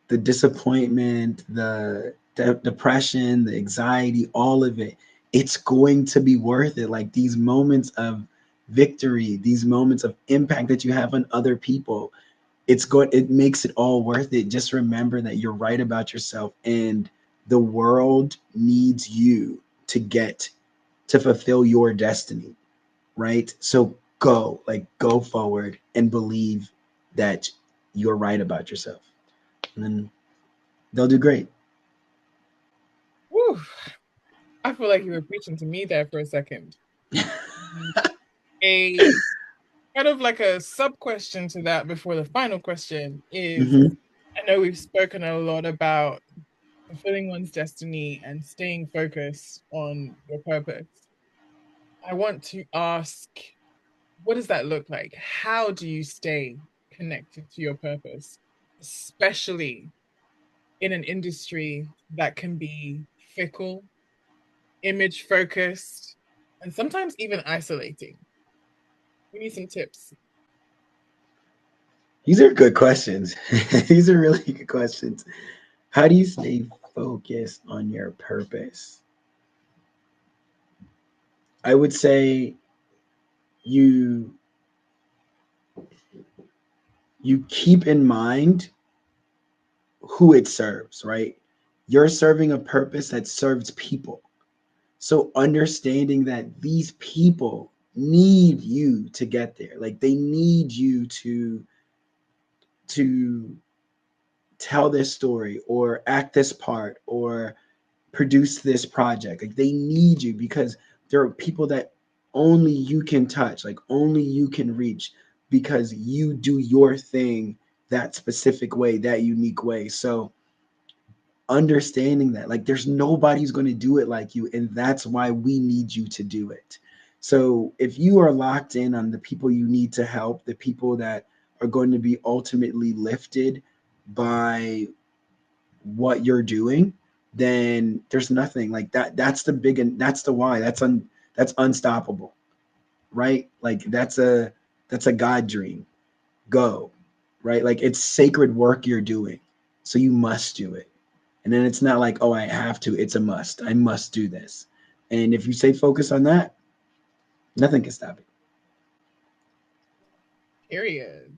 disappointment, the depression, the anxiety, all of it, it's going to be worth it. Like, these moments of victory, these moments of impact that you have on other people, it makes it all worth it. Just remember that you're right about yourself, and the world needs you to fulfill your destiny, right? So go forward and believe that you're right about yourself. And then they'll do great. Whew, I feel like you were preaching to me there for a second. A kind of like a sub question to that before the final question is, Hmm. I know we've spoken a lot about fulfilling one's destiny and staying focused on your purpose. I want to ask, what does that look like? How do you stay connected to your purpose, especially in an industry that can be fickle, image focused, and sometimes even isolating? We need some tips. These are good questions. These are really good questions. How do you stay focused on your purpose? I would say you you keep in mind who it serves, right? You're serving a purpose that serves people. So understanding that these people need you to get there. Like, they need you to tell this story or act this part or produce this project. Like, they need you because there are people that only you can touch, like only you can reach, because you do your thing that specific way, that unique way. So understanding that, like, there's nobody who's going to do it like you, and that's why we need you to do it. So if you are locked in on the people you need to help, the people that are going to be ultimately lifted by what you're doing, then there's nothing like that. That's the big, and that's the why. That's unstoppable, right? Like, that's a God dream. Go, right? Like, it's sacred work you're doing, so you must do it. And then it's not like, oh, I have to. It's a must. I must do this. And if you stay focused on that, nothing can stop it. Period.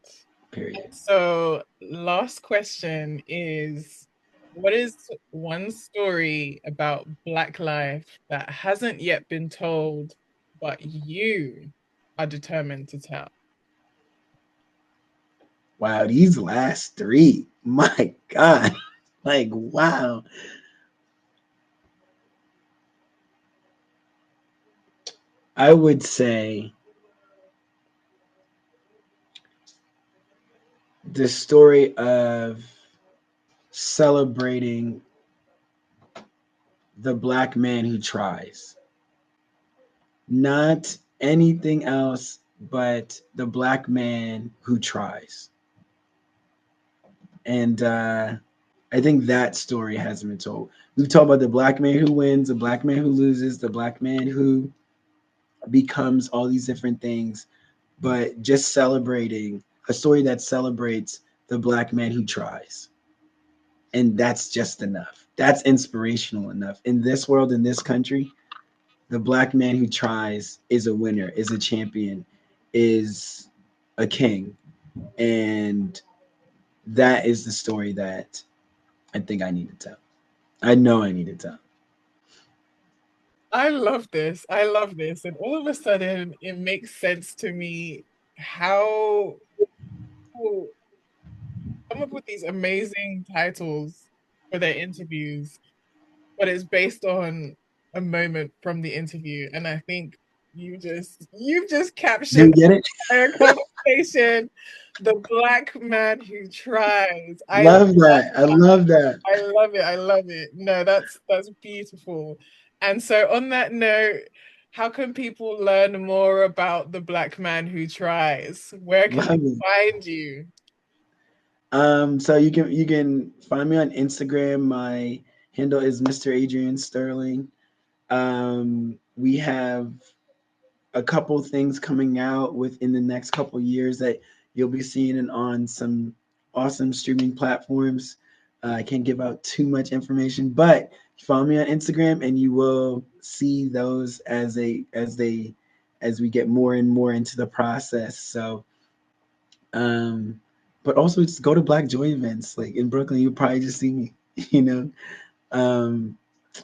Period. So, last question is, what is one story about Black life that hasn't yet been told, but you are determined to tell? Wow, these last three, my God, like, wow. I would say the story of celebrating the Black man who tries, not anything else. but the Black man who tries. And I think that story hasn't been told. We've talked about the Black man who wins, the Black man who loses, the Black man who becomes all these different things, but just celebrating a story that celebrates the Black man who tries. And that's just enough. That's inspirational enough. In this world, in this country, the Black man who tries is a winner, is a champion, is a king. And that is the story that I think I need to tell. I know I need to tell. I love this. I love this. And all of a sudden, it makes sense to me how people come up with these amazing titles for their interviews, but it's based on a moment from the interview. And I think you've just You captured get it? the entire conversation. The Black man who tries. I Love love that. I love that. I love it. I love it. No, that's beautiful. And so on that note, how can people learn more about the Black man who tries? Where can they Love it. find you? So you can find me on Instagram. My handle is Mr. Adrian Sterling. We have a couple things coming out within the next couple years that you'll be seeing it on some awesome streaming platforms. I can't give out too much information, but follow me on Instagram and you will see those as we get more and more into the process. So um but also just go to Black Joy events. Like in Brooklyn, you'll probably just see me, you know. Um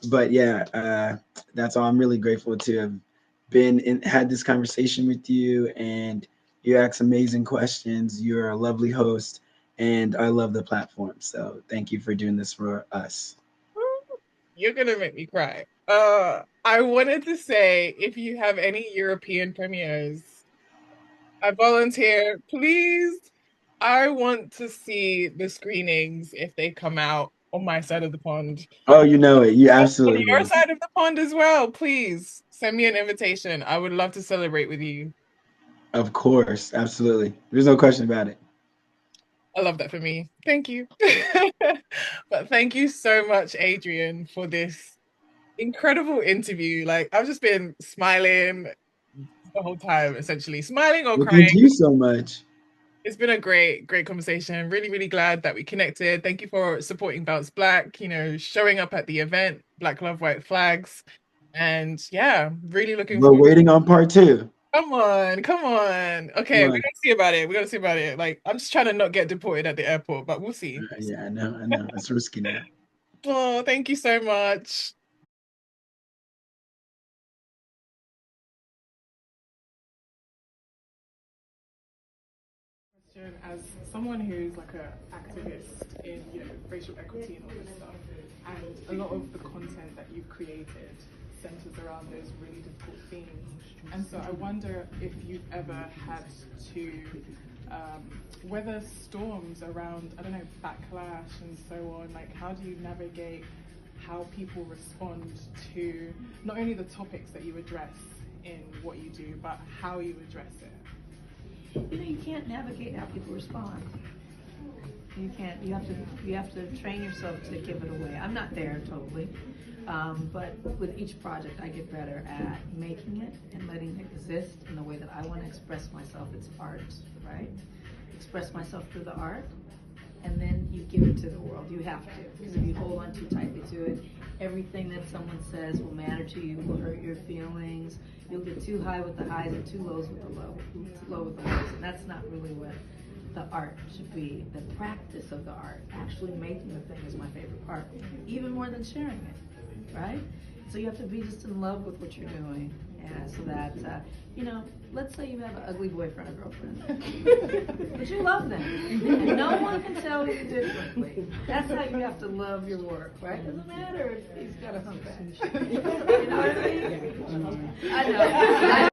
but yeah, that's all. I'm really grateful to have had this conversation with you, and you ask amazing questions. You're a lovely host, and I love the platform. So thank you for doing this for us. You're gonna make me cry. I wanted to say if you have any European premieres, I volunteer, please. I want to see the screenings if they come out on my side of the pond. Oh, you know it. You On absolutely your will. side of the pond as well, please send me an invitation. I would love to celebrate with you. Of course, absolutely. There's no question about it. I love that for me. Thank you. But thank you so much, Adrian, for this incredible interview. Like, I've just been smiling the whole time, essentially, smiling or Well, crying. thank you so much. It's been a great conversation. Really, really glad that we connected. Thank you for supporting Bounce Black, showing up at the event, Black Love White Flags. And yeah, really looking We're forward. waiting on part two. Come on, come on. Come Okay, we're on. gonna see about it. We're gonna see about it. Like, I'm just trying to not get deported at the airport, but we'll see. Yeah, I know. I know. It's risky now. Oh, thank you so much. As someone who's like an activist in racial equity and all this stuff, and a lot of the content that you've created centers around those really difficult themes. And so I wonder if you've ever had to weather storms around, I don't know, backlash and so on. Like, how do you navigate how people respond to not only the topics that you address in what you do, but how you address it? You can't navigate how people respond. You can't. You have to train yourself to give it away. I'm not there totally, but with each project, I get better at making it and letting it exist in the way that I want to express myself. It's art, right? Express myself through the art, and then you give it to the world. You have to, because if you hold on too tightly to it, everything that someone says will matter to you, will hurt your feelings. You'll get too high with the highs and too lows with the low with the lows, and that's not really what the art should be. The practice of the art, actually making the thing, is my favorite part, even more than sharing it, right? So you have to be just in love with what you're doing, and so that let's say you have an ugly boyfriend or girlfriend, but you love them, and no one can tell you differently. That's how you have to love your work, right? Doesn't matter if he's got a humpback. You know what I mean? I know.